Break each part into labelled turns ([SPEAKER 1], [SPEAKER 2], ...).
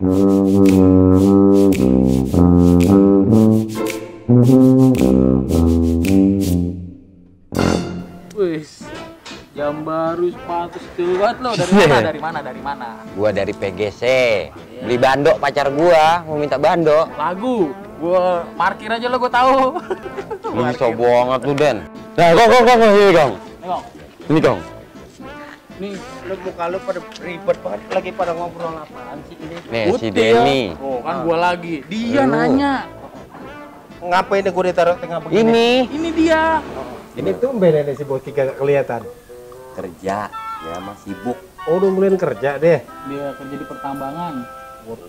[SPEAKER 1] Wis, jam baru sepatu setuat lo. Dari mana?
[SPEAKER 2] Gua dari PGC. Beli bandok pacar gua, mau minta bandok.
[SPEAKER 1] Lagu, gua parkir aja lo, gua tahu.
[SPEAKER 2] Lu bisa banget lu, Den. Nah, kong, ini kong. Ini kong.
[SPEAKER 3] Nih, lu muka lu pada ribet banget lagi pada ngobrol apaan sih ini?
[SPEAKER 2] Nih, si Denny.
[SPEAKER 1] Oh, kan gua lagi. Dia nanya.
[SPEAKER 3] Ngapain gue ditaruh tengah begini?
[SPEAKER 1] Ini dia.
[SPEAKER 3] Ini tumben ini si Boki gak kelihatan.
[SPEAKER 2] Kerja, ya mah sibuk.
[SPEAKER 3] Oh, udah mulai kerja deh.
[SPEAKER 1] Dia kerja di pertambangan.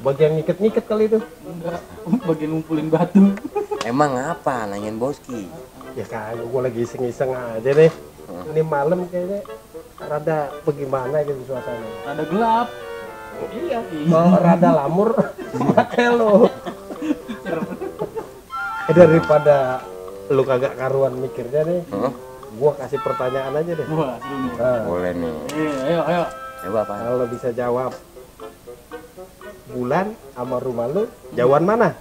[SPEAKER 3] Bagian ngiket-ngiket kali itu.
[SPEAKER 1] Enggak, bagian ngumpulin batu.
[SPEAKER 2] Emang apa? Nanyain Boski.
[SPEAKER 3] Ya kan, gue lagi iseng-iseng aja deh. Ini malam kayaknya rada bagaimana gitu suasana.
[SPEAKER 1] Rada gelap.
[SPEAKER 3] Oh, iya. Kalau rada lamur, pakai lo. Daripada lu kagak karuan mikirnya nih, gua kasih pertanyaan aja deh.
[SPEAKER 1] Wah, seru nih.
[SPEAKER 2] Boleh nih.
[SPEAKER 1] Ayo.
[SPEAKER 2] Coba apa?
[SPEAKER 3] Kalau bisa jawab bulan sama rumah lu, jauhan mana?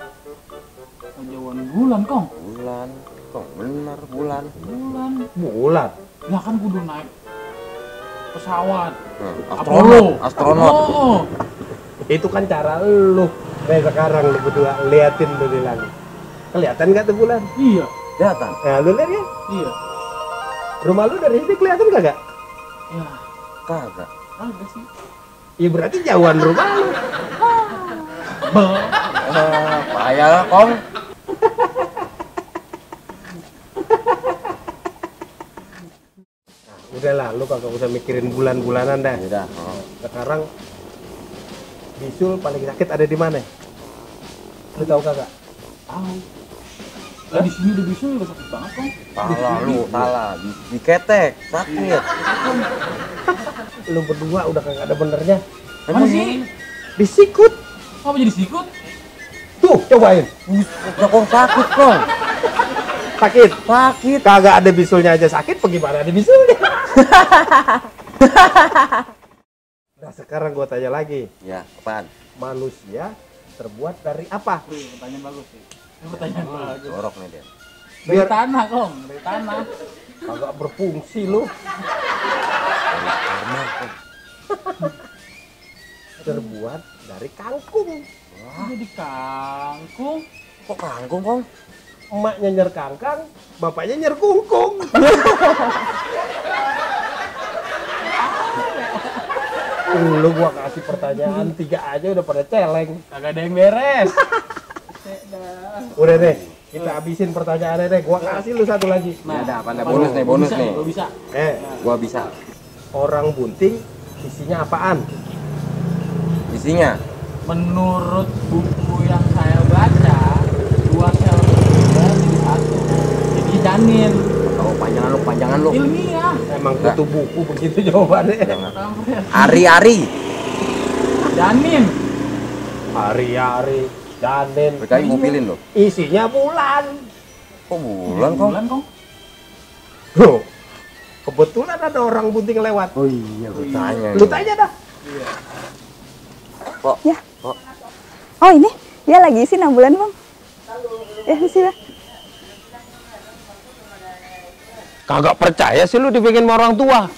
[SPEAKER 1] Jauhan bulan, Kong.
[SPEAKER 2] Bulan. Kong, bener bulan.
[SPEAKER 3] Bulan.
[SPEAKER 1] Ya kan kudu naik pesawat.
[SPEAKER 2] Astronot.
[SPEAKER 1] Oh.
[SPEAKER 3] Itu kan cara lu. Kayak sekarang lu berdua liatin lu di langit. Kelihatan nggak tuh bulan?
[SPEAKER 1] Iya.
[SPEAKER 2] Kelihatan.
[SPEAKER 3] Nah, lu lihat ya?
[SPEAKER 1] Iya.
[SPEAKER 3] Rumah lu dari sini kelihatan kagak?
[SPEAKER 1] Ya,
[SPEAKER 2] Kagak.
[SPEAKER 1] ada sih.
[SPEAKER 3] Ya berarti jauhan rumah lu.
[SPEAKER 2] Payah lah, Kong.
[SPEAKER 3] Udahlah, lu kagak usah mikirin bulan-bulanan dah.
[SPEAKER 2] Udah.
[SPEAKER 3] Sekarang bisul paling sakit ada di mana? Lu tahu kagak?
[SPEAKER 1] Tahu. Lah di sini udah bisa udah sakit banget, Kong.
[SPEAKER 2] Salah. Diketek, sakit.
[SPEAKER 3] Lu berdua udah kagak ada benernya.
[SPEAKER 1] Mana sih?
[SPEAKER 3] Disikut.
[SPEAKER 1] Apa jadi sikut?
[SPEAKER 3] Tuh, cobain.
[SPEAKER 2] Kong sakit, Kong.
[SPEAKER 3] Sakit. Kagak ada bisulnya aja sakit, bagaimana ada bisulnya? Nah, sekarang gua tanya lagi.
[SPEAKER 2] Ya, apaan?
[SPEAKER 3] Manusia terbuat dari apa?
[SPEAKER 1] Pertanyaan bagus sih. Pertanyaan bagus.
[SPEAKER 2] Jorok nih dia.
[SPEAKER 1] Dari tanah, Kong. Dari tanah.
[SPEAKER 3] Kagak berfungsi lu.
[SPEAKER 2] Karena, Kong.
[SPEAKER 3] Terbuat dari kangkung.
[SPEAKER 1] Wah. Jadi kangkung.
[SPEAKER 2] Kok kangkung, Kong?
[SPEAKER 3] Emaknya nyer kangkang, bapaknya nyer kungkung. Lu gua kasih pertanyaan 3 aja udah pada celeng.
[SPEAKER 1] Kagak ada yang beres.
[SPEAKER 3] Udah deh, kita habisin pertanyaannya deh. Gua kasih lu satu lagi.
[SPEAKER 2] Nah, ada apa? Ada bonus nih.
[SPEAKER 1] Gua bisa.
[SPEAKER 2] Gua bisa.
[SPEAKER 3] Orang bunting isinya apaan?
[SPEAKER 2] Isinya?
[SPEAKER 1] Menurut buku yang saya baca, 2 sel berbeda jadi 1. Jadi janin.
[SPEAKER 2] Tahu panjangan lu.
[SPEAKER 1] Ilmiah.
[SPEAKER 3] Emang butuh buku begitu jawabannya.
[SPEAKER 2] Ari.
[SPEAKER 1] Janin.
[SPEAKER 3] Hari-hari janin.
[SPEAKER 2] Berkali mau pilih lo.
[SPEAKER 3] Isinya bulan.
[SPEAKER 2] Kok bulan, Kong?
[SPEAKER 1] Bulan, Kong.
[SPEAKER 3] Loh, kebetulan ada orang bunting lewat.
[SPEAKER 2] Oh iya, gue tanya.
[SPEAKER 3] Lu tanya dah.
[SPEAKER 2] Kok?
[SPEAKER 4] Ya. Oh ini, dia lagi isi 6 bulan, Bang. Ya, isi lah.
[SPEAKER 3] Kagak percaya sih lu dibikin sama orang tua.